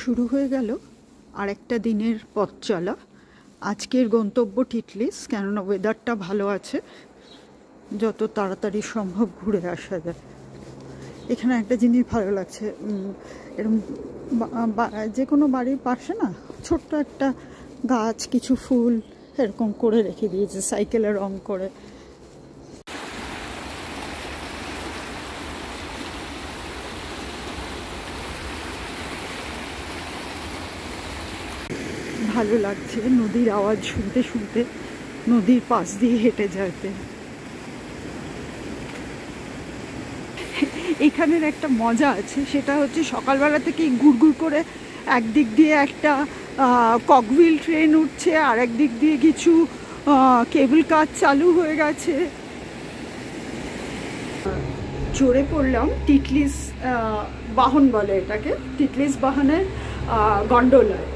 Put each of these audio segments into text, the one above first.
শুরু হয়ে গেল আরেকটা দিনের পথ চলা। আজকের গন্তব্য টিটলিস, কেননা ওয়েদারটা ভালো আছে, যত তাড়াতাড়ি সম্ভব ঘুরে আসা যায়। এখানে একটা জিনিস ভালো লাগছে, এরকম যে কোনো বাড়ির পাশে না ছোট্ট একটা গাছ, কিছু ফুল এরকম করে রেখে দিয়েছে সাইকেলে রং করে। ভালো লাগছে নদীর আওয়াজ শুনতে শুনতে নদীর পাশ দিয়ে হেঁটে যেতে। এখানের একটা মজা আছে, সেটা হচ্ছে সকালবেলা থেকেই গুড়গুড় করে একদিক দিয়ে একটা ককভিল ট্রেন উঠছে, আর একদিক দিয়ে কিছু কেবল কার চালু হয়ে গেছে। চড়ে পড়লাম টিটলিস বাহন বলে এটাকে, টিটলিস বাহনের গন্ডোলায়।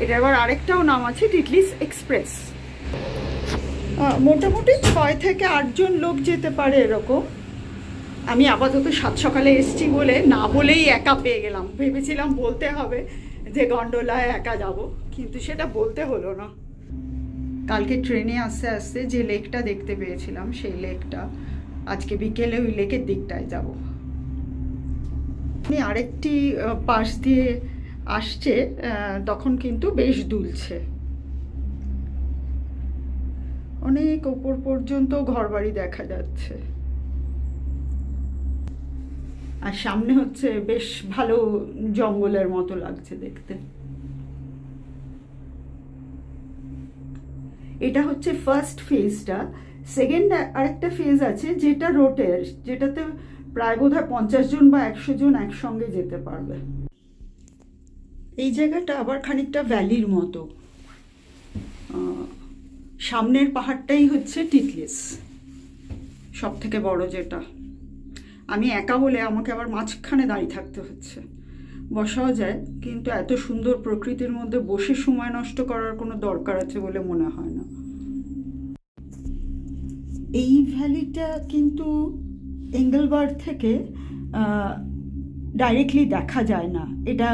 এটা আবার আরেকটাও নাম আছে, টিটলিস এক্সপ্রেস। মোটামুটি 6 থেকে 8 জন লোক যেতে পারে এরকম। আমি আপাতত 7 সকালে এসছি বলে না বলেই একা পেয়ে গেলাম। ভেবেছিলাম বলতে হবে যে গন্ডোলায় একা যাব, কিন্তু সেটা বলতে হলো না। কালকে ট্রেনে আস্তে আস্তে যে লেকটা দেখতে পেয়েছিলাম, সেই লেকটা আজকে বিকেলে ওই লেকের দিকটায় যাব। আরেকটি পাশ দিয়ে আসছে, তখন কিন্তু বেশ দুলছে, অনেক ওপর পর্যন্ত ঘরবাড়ি দেখা যাচ্ছে। আর সামনে হচ্ছে বেশ ভালো জঙ্গলের মতো লাগছে দেখতে। এটা হচ্ছে ফার্স্ট ফেজটা। সেকেন্ড আরেকটা ফেজ আছে যেটা রোটের, যেটাতে প্রায় বোধহয় 50 জন বা 100 জন একসঙ্গে যেতে পারবে। এই জায়গাটা আবার খানিকটা ভ্যালির মতো। সামনের পাহাড়টাই হচ্ছে টিটলিস, সব থেকে বড় যেটা। আমি একা বলে আমাকে আবার মাঝখানে দাঁড়িয়ে থাকতে হচ্ছে। বসাও যায়, কিন্তু এত সুন্দর প্রকৃতির মধ্যে বসে সময় নষ্ট করার কোনো দরকার আছে বলে মনে হয় না। এই ভ্যালিটা কিন্তু এঙ্গেলবার্গ থেকে ডাইরেক্টলি দেখা যায় না, এটা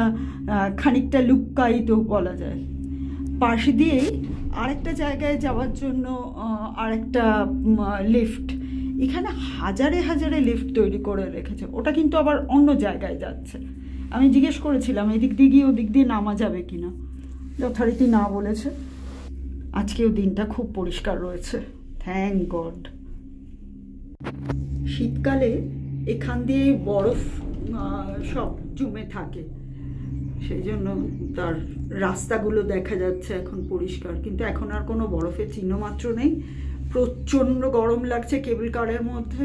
খানিকটা লুক্কায়িত বলা যায়। পাশ দিয়েই আরেকটা জায়গায় যাওয়ার জন্য আরেকটা লিফট, এখানে হাজারে হাজারে লিফট তৈরি করে রেখেছে। ওটা কিন্তু আবার অন্য জায়গায় যাচ্ছে। আমি জিজ্ঞেস করেছিলাম এদিক দিয়ে গিয়ে ওদিক দিয়ে নামা যাবে কিনা, যথারীতি না বলেছে। আজকেও দিনটা খুব পরিষ্কার রয়েছে, থ্যাংক গড। শীতকালে এখান দিয়ে বরফ সব জমে থাকে, সেই জন্য তার রাস্তাগুলো দেখা যাচ্ছে এখন পরিষ্কার, কিন্তু এখন আর কোনো বরফের চিহ্ন মাত্র নেই। প্রচণ্ড গরম লাগছে কেবল কারের মধ্যে।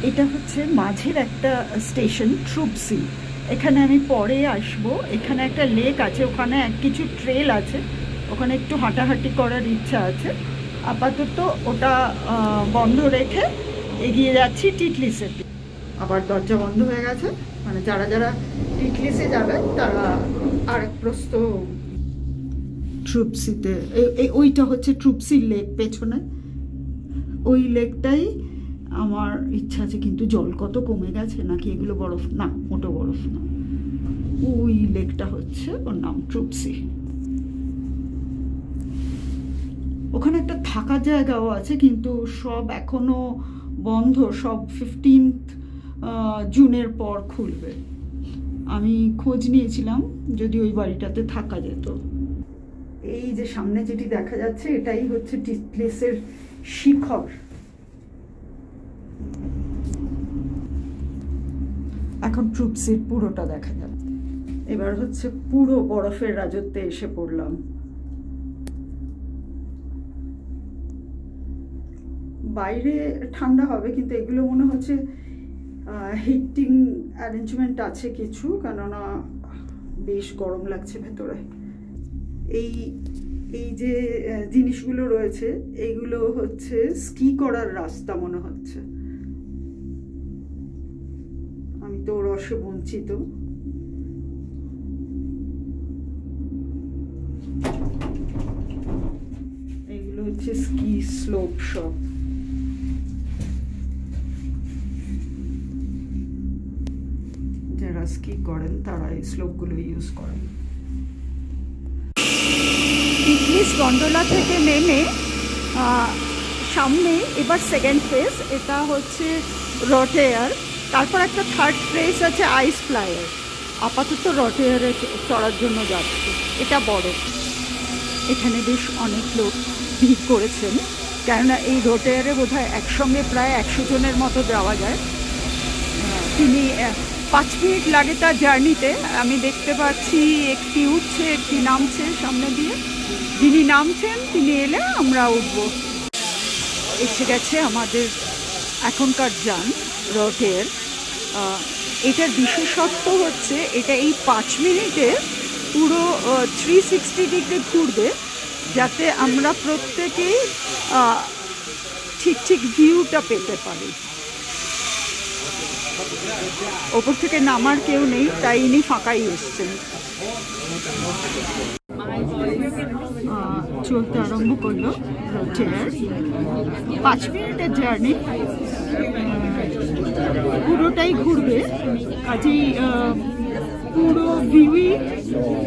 এটা হচ্ছে মাঝের একটা স্টেশন, ট্রুপসি। এখানে আমি পরে আসব। এখানে একটা লেক আছে, ওখানে কিছু ট্রেল আছে, ওখানে একটু হাঁটাহাঁটি করার ইচ্ছা আছে। আপাতত ওটা বন্ধ রেখে এগিয়ে যাচ্ছি টিটলিসের দিকে। আবার দরজা বন্ধ হয়ে গেছে, মানে যারা যারা টিটলিসে যাবে তারা আরেক প্রস্ত ট্রুপসিতে। ওইটা হচ্ছে ট্রুপসির লেক পেছনে, ওই লেকটাই আমার ইচ্ছা আছে। কিন্তু জল কত কমে গেছে, নাকি এগুলো বরফ? না, মোটো বরফ না। ওই লেকটা হচ্ছে, ওর নাম ট্রুপসি। ওখানে একটা থাকার জায়গাও আছে, কিন্তু সব এখনো বন্ধ। সব 15 জুনের পর খুলবে। আমি খোঁজ নিয়েছিলাম যদি ওই বাড়িটাতে থাকা যেত। এই যে সামনে যেটি দেখা যাচ্ছে, এটাই হচ্ছে টিটলিসের শিখর। এখন ট্রুপসির পুরোটা দেখা যাচ্ছে। এবার হচ্ছে পুরো বরফের রাজত্বে এসে পড়লাম। বাইরে ঠান্ডা হবে, কিন্তু এগুলো মনে হচ্ছে হিটিং অ্যারেঞ্জমেন্ট আছে কিছু, কেননা বেশ গরম লাগছে ভেতরে। এই যে জিনিসগুলো রয়েছে, এইগুলো হচ্ছে স্কি করার রাস্তা মনে হচ্ছে। আমি তো রসে বঞ্চিত। এইগুলো হচ্ছে স্কি স্লোপ সব। যারা স্কি করেন তারা এই স্লোপগুলো ইউজ করেন। টিটলিস গন্ডোলা থেকে নেমে সামনে এবার সেকেন্ড ফেজ, এটা হচ্ছে রট এয়ার, তারপর একটা থার্ড ফেজ আছে আইস ফ্লায়ার। আপাতত রট এয়ারে চড়ার জন্য যাচ্ছে, এটা বড়। এখানে বেশ অনেক লোক ভিড় করেছেন, কেননা এই রট এয়ারে বোধহয় একসঙ্গে প্রায় 100 জনের মতো যাওয়া যায়। তিনি 5 মিনিট লাগে তার জার্নিতে। আমি দেখতে পাচ্ছি একটি উঠছে একটি নামছে সামনে দিয়ে। যিনি নামছেন তিনি এলে আমরা উঠব। এসে গেছে আমাদের এখনকার যান রট এয়ার। এটার বিশেষত্ব হচ্ছে এটা এই 5 মিনিটে পুরো 360 ডিগ্রি ঘুরবে, যাতে আমরা প্রত্যেকেই ঠিক ঠিক ভিউটা পেতে পারি। ওপর থেকে নামার কেউ নেই, তাই ইনি ফাঁকাই এসছেন। চলতে আরম্ভ করলো রট এয়ার। 5 মিনিটের জার্নি, পুরোটাই ঘুরবে, কাজেই পুরো ভিউই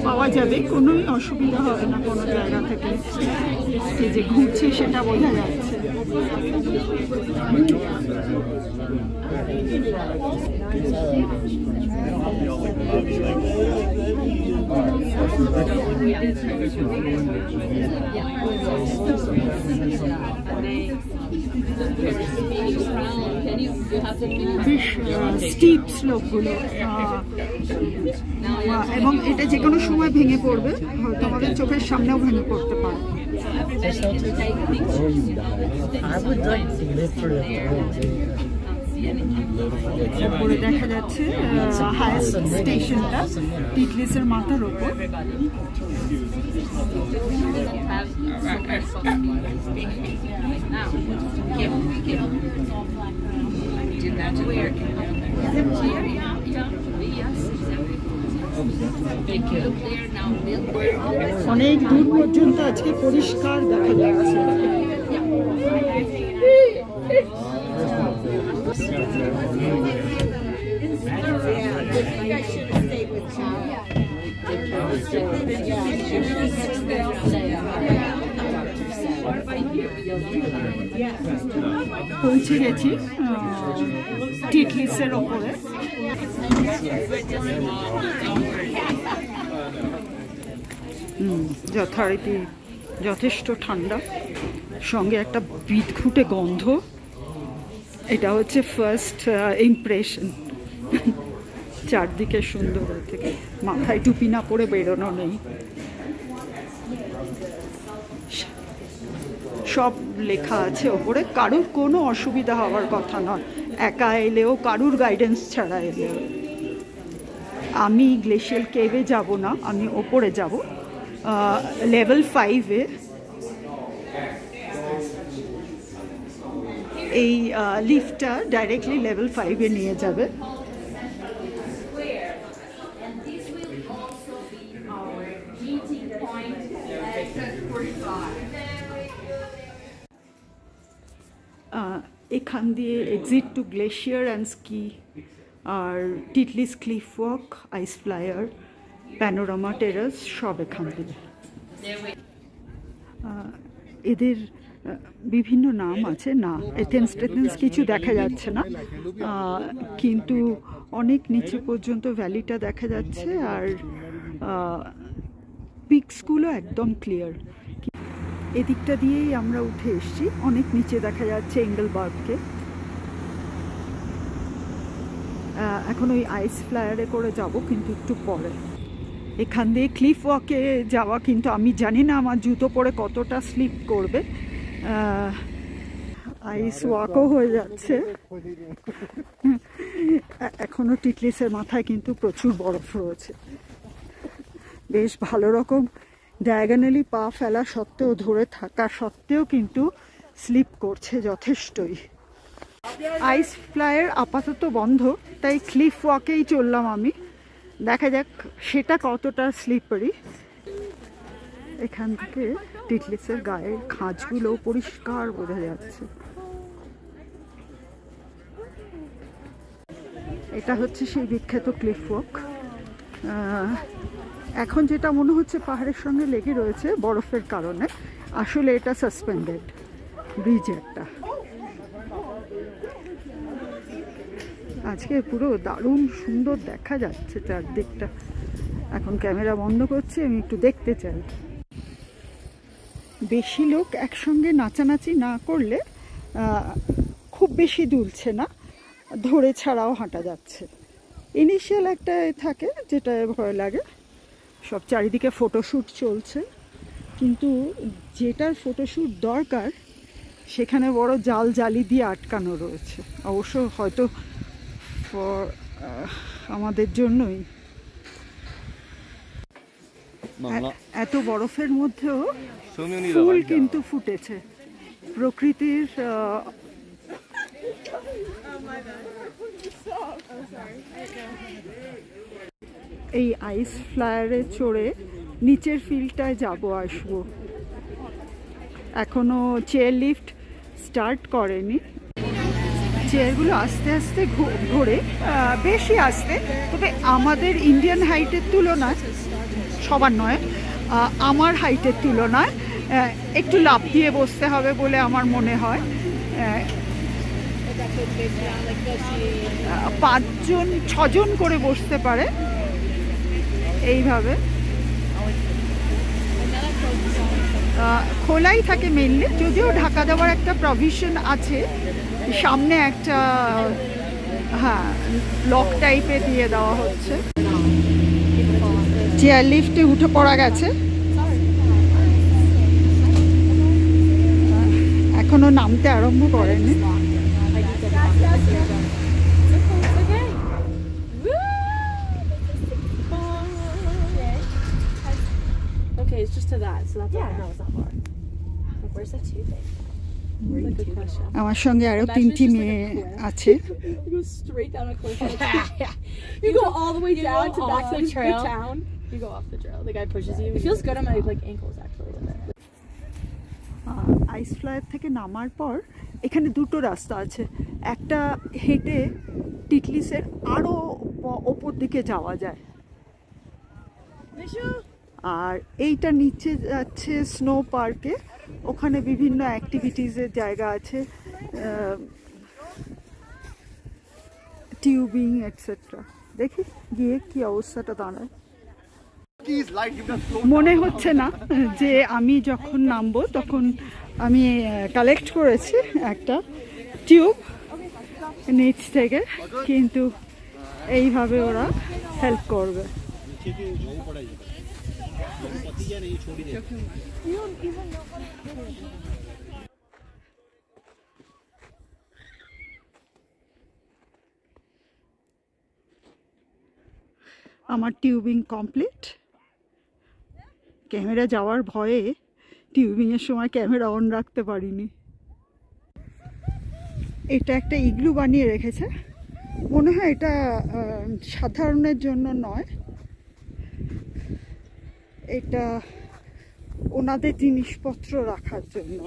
পাওয়া যাবে, কোনোই অসুবিধা হবে না কোনো জায়গা থেকে। সে যে ঘুরছে সেটা বোঝা যাচ্ছে। বেশ স্টিপ স্লোপগুলো, এবং এটা যে কোনো সময় ভেঙে পড়বে, হয়তো আমাদের চোখের সামনেও ভেঙে পড়তে পারে। উপরে দেখা যাচ্ছে হাইয়েস্ট স্টেশনটা টিটলিসের মাথার ওপর। অনেক দূর পর্যন্ত আজকে পরিষ্কার দেখা যাচ্ছে। পৌঁছে গেছি টিটলিসের ওপরে। যথারীতি যথেষ্ট ঠান্ডা, সঙ্গে একটা বিদঘুটে গন্ধ। এটা হচ্ছে ফার্স্ট ইমপ্রেশন। চারদিকে সুন্দর থেকে, মাথায় টুপি না পরে বেরোনো নেই। সব লেখা আছে ওপরে, কারুর কোনো অসুবিধা হওয়ার কথা নয়, একা এলেও, কারুর গাইডেন্স ছাড়া এলেও। আমি গ্লেশিয়াল কেভে যাব না, আমি ওপরে যাব লেভেল 5-এ। এই লিফটটা ডাইরেক্টলি লেভেল 5-এ নিয়ে যাবে। এখান দিয়ে exit to glacier and ski, আর Titlis cliff walk, ice flyer, panorama terrace সব এখান দিয়ে। এদের বিভিন্ন নাম আছে, না এথেন্স টেথেন্স কিছু দেখা যাচ্ছে না, কিন্তু অনেক নিচে পর্যন্ত ভ্যালিটা দেখা যাচ্ছে, আর পিকসগুলো একদম ক্লিয়ার। এদিকটা দিয়েই আমরা উঠে এসেছি, অনেক নিচে দেখা যাচ্ছে এঙ্গেলবার্গকে। এখন ওই আইস ফ্লায়ারে করে যাব, কিন্তু একটু পরে। এখান দিয়ে ক্লিফ ওয়াকে যাওয়া, কিন্তু আমি জানি না আমার জুতো পরে কতটা স্লিপ করবে। আইস ওয়াকও হয়ে যাচ্ছে। এখনো টিটলিসের মাথায় কিন্তু প্রচুর বরফ রয়েছে। বেশ ভালো রকম ডায়াগোনালি পা ফেলা সত্ত্বেও, ধরে থাকা সত্ত্বেও কিন্তু স্লিপ করছে যথেষ্টই। আইস ফ্লায়ার আপাতত বন্ধ, তাই ক্লিফ ওয়াকেই চললাম আমি। দেখা যাক সেটা কতটা স্লিপারি। এখান থেকে টিটলিসের গায়ের খাঁজগুলো পরিষ্কার বোঝা যাচ্ছে। এটা হচ্ছে সেই বিখ্যাত ক্লিফ ওয়াক। এখন যেটা মনে হচ্ছে পাহাড়ের সঙ্গে লেগে রয়েছে বরফের কারণে, আসলে এটা সাসপেন্ডেড ব্রিজ একটা। আজকে পুরো দারুণ সুন্দর দেখা যাচ্ছে চারদিকটা। এখন ক্যামেরা বন্ধ করছি, আমি একটু দেখতে চাই। বেশি লোক একসঙ্গে নাচানাচি না করলে খুব বেশি দুলছে না, ধরে ছাড়াও হাঁটা যাচ্ছে। ইনিশিয়াল একটা থাকে যেটা ভয় লাগে। সব চারিদিকে ফটোশ্যুট চলছে, কিন্তু যেটার ফটোশ্যুট দরকার সেখানে বড় জাল জালি দিয়ে আটকানো রয়েছে। অবশ্য হয়তো আমাদের জন্যই। এত বরফের মধ্যেও ফুল কিন্তু ফুটেছে। প্রকৃতির এই আইস ফ্লায়ারে চড়ে নিচের ফিল্ডটায় যাবো আসবো। এখনো চেয়ার লিফট স্টার্ট করেনি। চেয়ারগুলো আস্তে আস্তে ঘোরে, বেশি আস্তে, তবে আমাদের ইন্ডিয়ান হাইটের তুলনায়, সবার নয়, আমার হাইটের তুলনায় একটু লাফ দিয়ে বসতে হবে বলে আমার মনে হয়। 5-6 জন করে বসতে পারে এইভাবে। খোলাই থাকে মেনলি, যদিও ঢাকা দেওয়ার একটা প্রভিশন আছে, সামনে একটা লক টাইপে দিয়ে দেওয়া হচ্ছে। চেয়ার লিফটে উঠে পড়া গেছে, এখনো নামতে আরম্ভ করেনি। Okay, it's just to that, so that's why I know it's not far. Like, where's the tube? That's a good question. আমার সঙ্গে আরো 3টি মেয়ে আছে। You go straight down a cliff. You go all the way down to back to the town. You go off the trail. The guy pushes you. It feels good on my like ankles actually. Ice flyer থেকে নামার পর এখানে দুটো রাস্তা আছে। একটা হেঁটে টিটলিসের আরো ওপর দিকে যাওয়া যায়, আর এইটা নিচে যাচ্ছে স্নো পার্কে। ওখানে বিভিন্ন অ্যাক্টিভিটিসের জায়গা আছে, টিউবিং এটসেট্রা। দেখি গিয়ে কি অবস্থাটা দাঁড়ায়। মনে হচ্ছে না যে আমি যখন নামবো তখন আমি কালেক্ট করেছি একটা টিউব নিচ থেকে, কিন্তু এইভাবে ওরা হেল্প করবে। আমার টিউবিং কমপ্লিট। ক্যামেরা যাওয়ার ভয়ে টিউবিংয়ের সময় ক্যামেরা অন রাখতে পারিনি। এটা একটা ইগলু বানিয়ে রেখেছে, মনে হয় এটা সাধারণের জন্য নয়, এটা ওনাদের জিনিসপত্র রাখার জন্য।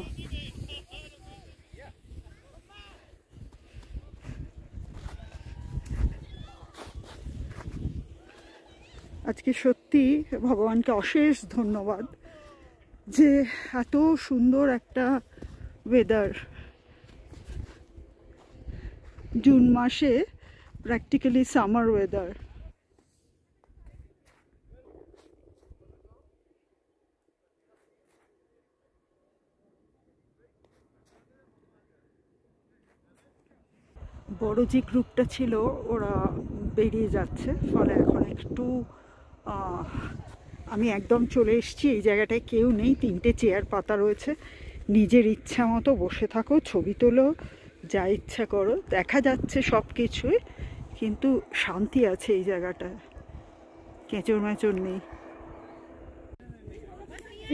আজকে সত্যি ভগবানকে অশেষ ধন্যবাদ যে এত সুন্দর একটা ওয়েদার। জুন মাসে প্র্যাকটিক্যালি সামার ওয়েদার। বড় যে গ্রুপটা ছিল ওরা বেরিয়ে যাচ্ছে, ফলে এখন একটু আমি একদম চলে এসেছি। এই জায়গাটায় কেউ নেই, 3টে চেয়ার পাতা রয়েছে, নিজের ইচ্ছা মতো বসে থাকো, ছবি তোলো, যা ইচ্ছা করো। দেখা যাচ্ছে সব কিছুই, কিন্তু শান্তি আছে এই জায়গাটায়, কেঁচড় মেচড় নেই।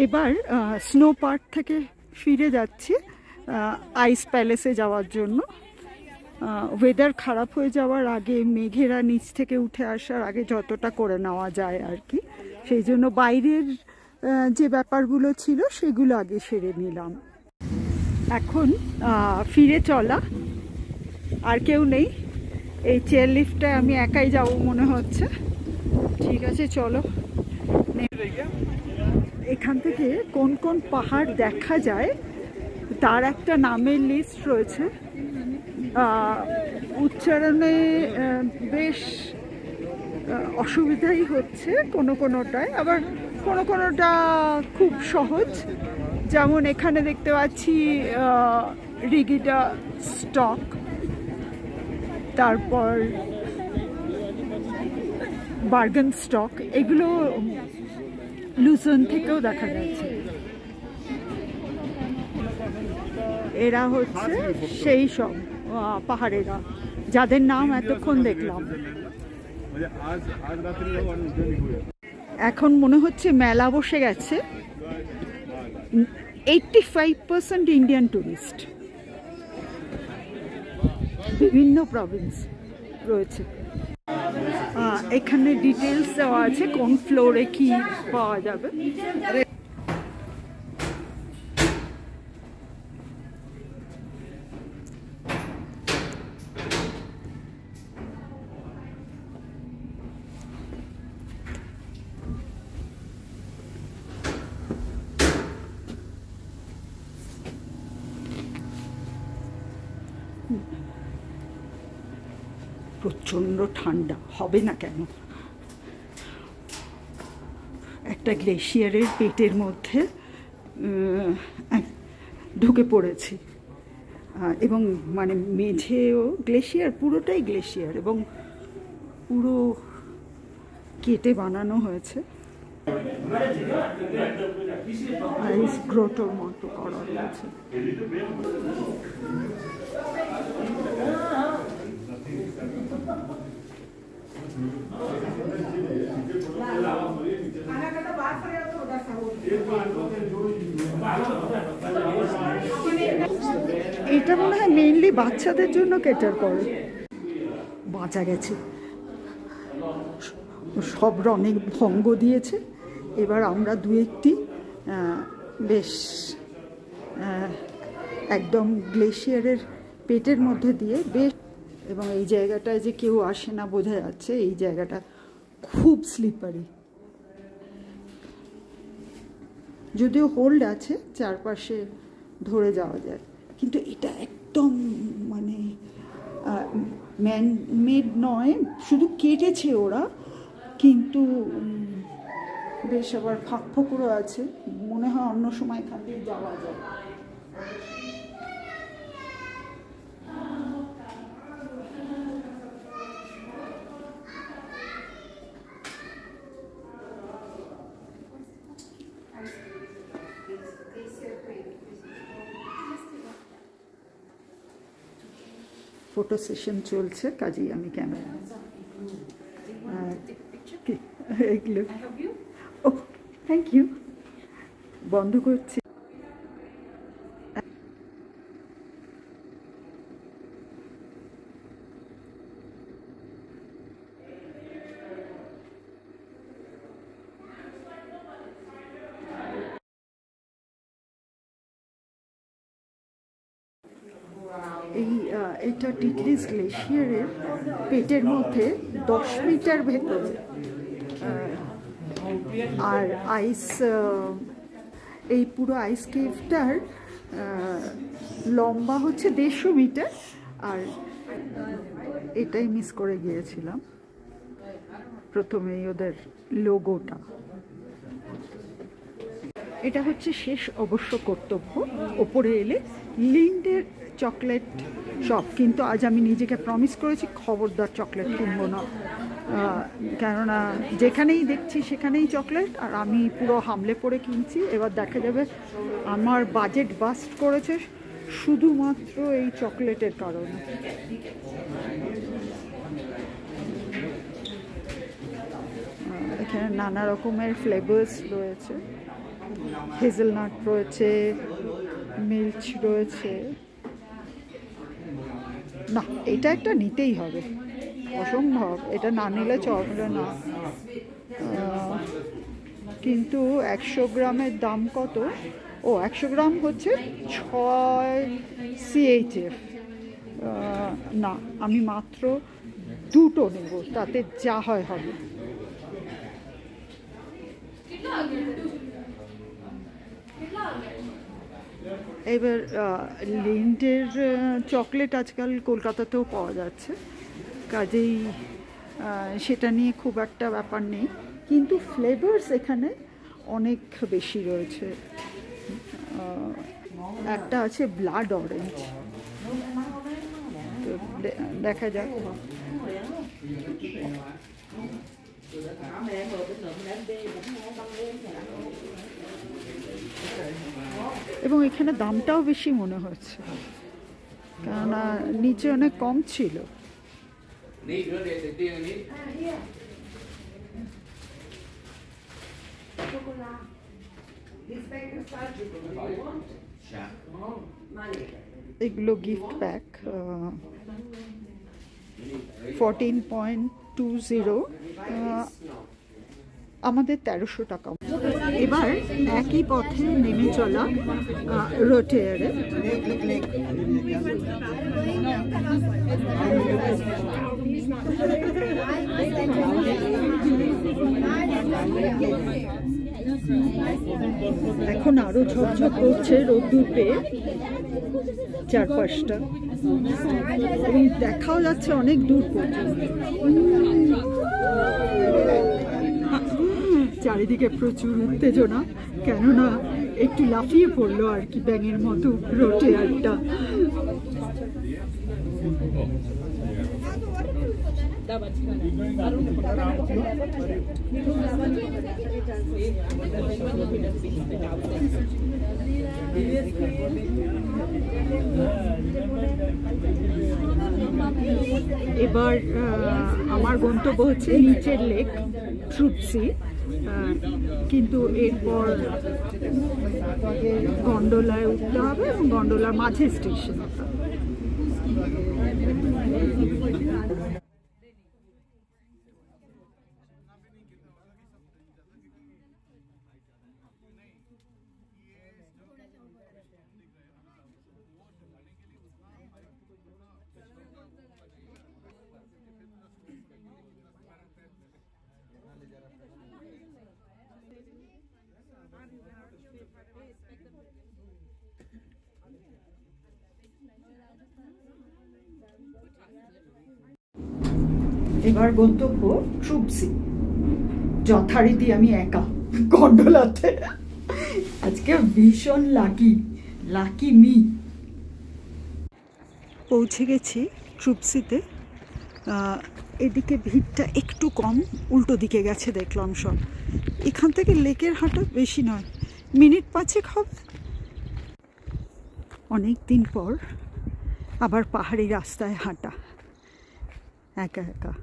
এবার স্নো পার্ক থেকে ফিরে যাচ্ছি আইস প্যালেসে যাওয়ার জন্য। ওয়েদার খারাপ হয়ে যাওয়ার আগে, মেঘেরা নিচ থেকে উঠে আসার আগে যতটা করে নেওয়া যায় আর কি, সেই জন্য বাইরের যে ব্যাপারগুলো ছিল সেগুলো আগে সেরে নিলাম। এখন ফিরে চলা, আর কেউ নেই। এই চেয়ার লিফটটায় আমি একাই যাব মনে হচ্ছে, ঠিক আছে, চলো। এখান থেকে কোন কোন পাহাড় দেখা যায় তার একটা নামের লিস্ট রয়েছে। উচ্চারণে বেশ অসুবিধাই হচ্ছে কোনোটায়, আবার কোনোটা খুব সহজ। যেমন এখানে দেখতে পাচ্ছি রিগিডা স্টক, তারপর বার্গেন স্টক, এগুলো লুজন থেকেও দেখা যাচ্ছে। এরা হচ্ছে সেই সব পাহাড়েরা যাদের নাম এতক্ষণ দেখলাম। এখন মনে হচ্ছে মেলা বসে গেছে। 85% ইন্ডিয়ান টুরিস্ট, বিভিন্ন প্রভিন্স রয়েছে। এখানে ডিটেলস দেওয়া আছে কোন ফ্লোরে কি পাওয়া যাবে। প্রচণ্ড ঠান্ডা, হবে না কেন। একটা গ্লেশিয়ারের পেটের মধ্যে ঢুকে পড়েছি, এবং মানে মেঝেও গ্লেশিয়ার, পুরোটাই গ্লেশিয়ার, এবং পুরো কেটে বানানো হয়েছে। আইস গ্রোটোর মতো করা রয়েছে। এটা মনে হয় মেইনলি বাচ্চাদের জন্য কেটার করে। বাঁচা গেছে, সব অনেক ভঙ্গ দিয়েছে। এবার আমরা দু একটি বেশ একদম গ্লেশিয়ারের পেটের মধ্যে দিয়ে বেশ, এবং এই জায়গাটায় যে কেউ আসে না বোঝা যাচ্ছে। এই জায়গাটা খুব স্লিপারি, যদিও হোল্ড আছে, চারপাশে ধরে যাওয়া যায়, কিন্তু এটা একদম মানে ম্যান মেড নয়, শুধু কেটেছে ওরা, কিন্তু বেশ আবার ফাঁক ফোকরও আছে। মনে হয় অন্য সময় এখান থেকে যাওয়া যায়। ফটো সেশন চলছে, কাজেই আমি ক্যামেরা এগুলো, ও থ্যাংক ইউ, বন্ধ করছি। এটা টিটলিস গ্লেশিয়ারের পেটের মধ্যে 10 মিটার ভেতরে, আর আইস, এই পুরো আইস কেভটার লম্বা হচ্ছে 150 মিটার। আর এটাই মিস করে গিয়েছিলাম প্রথমেই, ওদের লোগোটা। এটা হচ্ছে শেষ অবশ্য কর্তব্য। ওপরে এলে লিন্ডের চকলেট শপ, কিন্তু আজ আমি নিজেকে প্রমিস করেছি খবরদার চকলেট কিনবো না, কেননা যেখানেই দেখছি সেখানেই চকলেট, আর আমি পুরো হামলে পড়ে কিনছি। এবার দেখা যাবে আমার বাজেট বাস্ট করেছে শুধুমাত্র এই চকলেটের কারণে। এখানে নানা রকমের ফ্লেভার্স রয়েছে, হেজেলনাট রয়েছে, মিল্ক রয়েছে। না, এটা একটা নিতেই হবে, অসম্ভব, এটা না নিলে চলবে না। কিন্তু 100 গ্রামের দাম কত? ও 100 গ্রাম হচ্ছে 6 CHF। না, আমি মাত্র 2টো নেব, তাতে যা হয় হবে। এবার লিন্ডের চকলেট আজকাল কলকাতাতেও পাওয়া যাচ্ছে, কাজেই সেটা নিয়ে খুব একটা ব্যাপার নেই, কিন্তু ফ্লেভারস এখানে অনেক বেশি রয়েছে। একটা আছে ব্লাড অরেঞ্জ, তো দেখা যাক। এবং এখানে দামটাও বেশি মনে হচ্ছে, কেননা নিচে অনেক কম ছিল। এগুলো গিফট প্যাক, 14.20, আমাদের 1300 টাকা। এবার একই পথে নেমে চলা রোটেয়ারে। এখন আরো ঝকঝক করছে রোদ্দুর পেয়ে চারপাশটা, এবং দেখাও যাচ্ছে অনেক দূর পর্যন্ত। চারিদিকে প্রচুর উত্তেজনা, কেননা একটু লাফিয়ে পড়লো আর কি ব্যাঙের মতো রোটেয়ারটা। এবার আমার গন্তব্য হচ্ছে নিচের লেক ট্রুপসি, কিন্তু এরপর গন্ডোলায় উঠতে হবে এবং গন্ডোলার মাঝে স্টেশন। এবার গন্তব্য ট্রুপসি। যথারীতি আমি একা গন্ডোলাতে, আজকে ভীষণ লাকি মি। পৌঁছে গেছি ট্রুপসিতে। এদিকে ভিড়টা একটু কম, উল্টো দিকে গেছে দেখলাম সব। এখান থেকে লেকের হাঁটা বেশি নয়, মিনিট 5 হবে। অনেক দিন পর আবার পাহাড়ি রাস্তায় হাঁটা একা একা।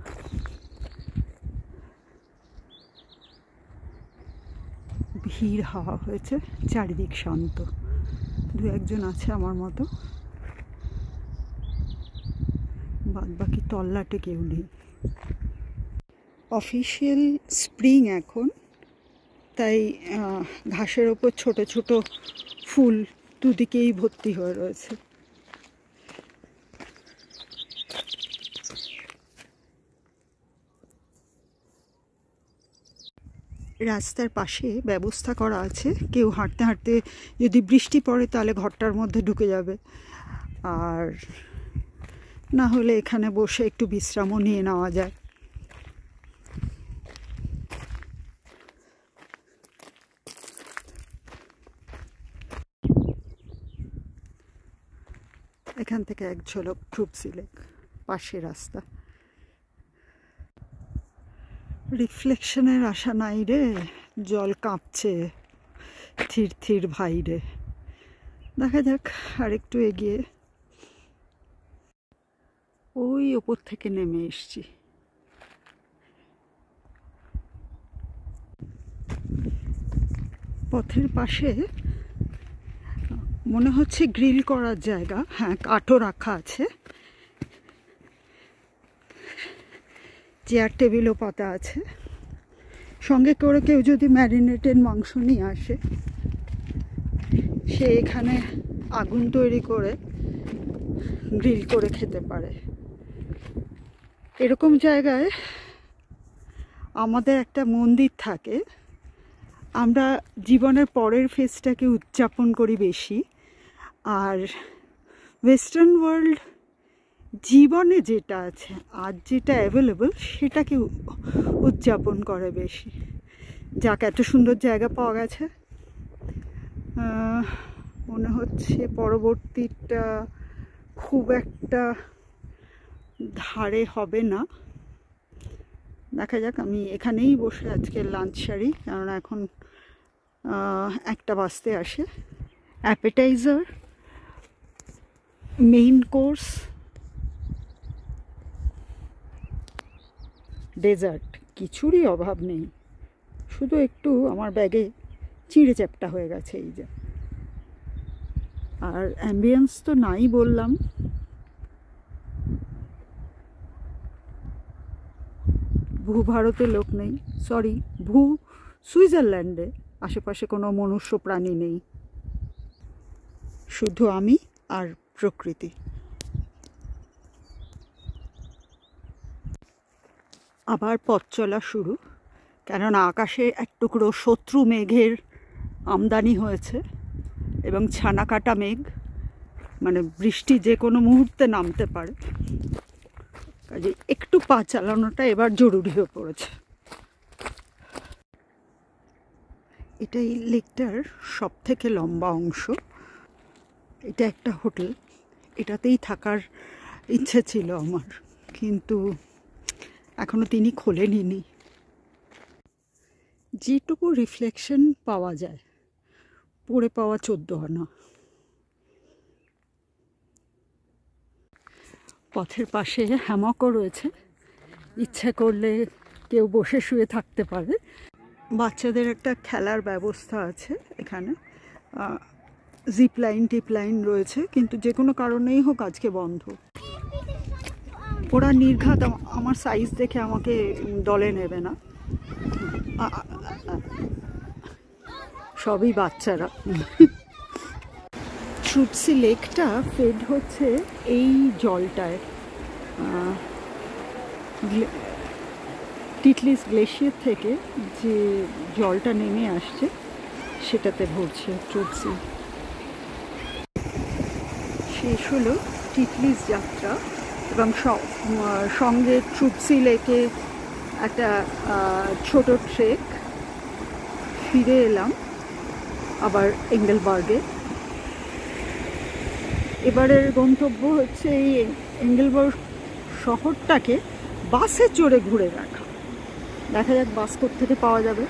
ভিড় হওয়া হয়েছে, চারিদিক শান্ত, 2-1 আছে আমার মতো, বাদ বাকি তল্লাটে কেউ নেই। অফিসিয়াল স্প্রিং এখন, তাই ঘাসের ওপর ছোট ছোট ফুল দুদিকেই ভর্তি হয়ে রয়েছে। রাস্তার পাশে ব্যবস্থা করা আছে, কেউ হাঁটতে হাঁটতে যদি বৃষ্টি পড়ে তাহলে ঘরটার মধ্যে ঢুকে যাবে, আর না হলে এখানে বসে একটু বিশ্রামও নিয়ে নেওয়া যায়। এখান থেকে এক ঝলক ট্রুপসি লেক, পাশে রাস্তা। রিফ্লেকশনের আশা নাই রে, জল কাঁপছে থির থির ভাই রে। দেখা যাক আর একটু এগিয়ে। ওই ওপর থেকে নেমে এসছি। পথের পাশে মনে হচ্ছে গ্রিল করার জায়গা, হ্যাঁ কাঠও রাখা আছে, চেয়ার টেবিলও পাতা আছে। সঙ্গে করে কেউ যদি ম্যারিনেটেড মাংস নিয়ে আসে, সে এখানে আগুন তৈরি করে গ্রিল করে খেতে পারে। এরকম জায়গায় আমাদের একটা মন্দির থাকে, আমরা জীবনের পরের ফেজটাকে উদযাপন করি বেশি, আর ওয়েস্টার্ন ওয়ার্ল্ড জীবনে যেটা আছে আজ যেটা অ্যাভেলেবল সেটাকে উদযাপন করে বেশি। যাক, এত সুন্দর জায়গা পাওয়া গেছে, মনে হচ্ছে পরবর্তীটা খুব একটা ধারে হবে না। দেখা যাক, আমি এখানেই বসে আজকে লাঞ্চ সারি, কারণ এখন 1টা বাজতে আসে। অ্যাপেটাইজার, মেইন কোর্স, ডেজার্ট, কিছুরই অভাব নেই। শুধু একটু আমার ব্যাগে চিঁড়ে চ্যাপটা হয়ে গেছে এই যে। আর অ্যাম্বিয়েন্স তো নাই বললাম। ভারতে লোক নেই, সরি সুইজারল্যান্ডে আশেপাশে কোনো মনুষ্য প্রাণী নেই, শুধু আমি আর প্রকৃতি। আবার পথ চলা শুরু, কেননা আকাশে এক টুকরো শত্রু মেঘের আমদানি হয়েছে এবং ছানা কাটা মেঘ, মানে বৃষ্টি যে কোনো মুহূর্তে নামতে পারে। কাজে একটু পা চালানোটা এবার জরুরি হয়ে পড়েছে। এটা এই লেকটার সব থেকে লম্বা অংশ। এটা একটা হোটেল, এটাতেই থাকার ইচ্ছে ছিল আমার, কিন্তু এখনো তিনি খোলেনি। যেটুকু রিফ্লেকশন পাওয়া যায় পড়ে পাওয়া 14 আনা। পথের পাশে হ্যামকও রয়েছে, ইচ্ছা করলে কেউ বসে শুয়ে থাকতে পারে। বাচ্চাদের একটা খেলার ব্যবস্থা আছে এখানে, জিপলাইন টিপলাইন রয়েছে, কিন্তু যে কোনো কারণেই হোক আজকে বন্ধ। ওরা নির্ঘাত আমার সাইজ দেখে আমাকে দলে নেবে না, সবই বাচ্চারা। ট্রুটসি লেকটা ফেড হচ্ছে এই জলটায়, টিটলিস গ্লেশিয়ার থেকে যে জলটা নেমে আসছে সেটাতে ভরছে ট্রুটসি। শেষ হলো টিটলিস যাত্রা এবং সঙ্গে ট্রুটসি লেকে একটা ছোট ট্রেক। ফিরে এলাম আবার এঙ্গেলবার্গে। এবারের গন্তব্য হচ্ছে এই এঙ্গেলবার্গ শহরটাকে বাসে চড়ে ঘুরে দেখা যাক বাস কোথা থেকে পাওয়া যাবে।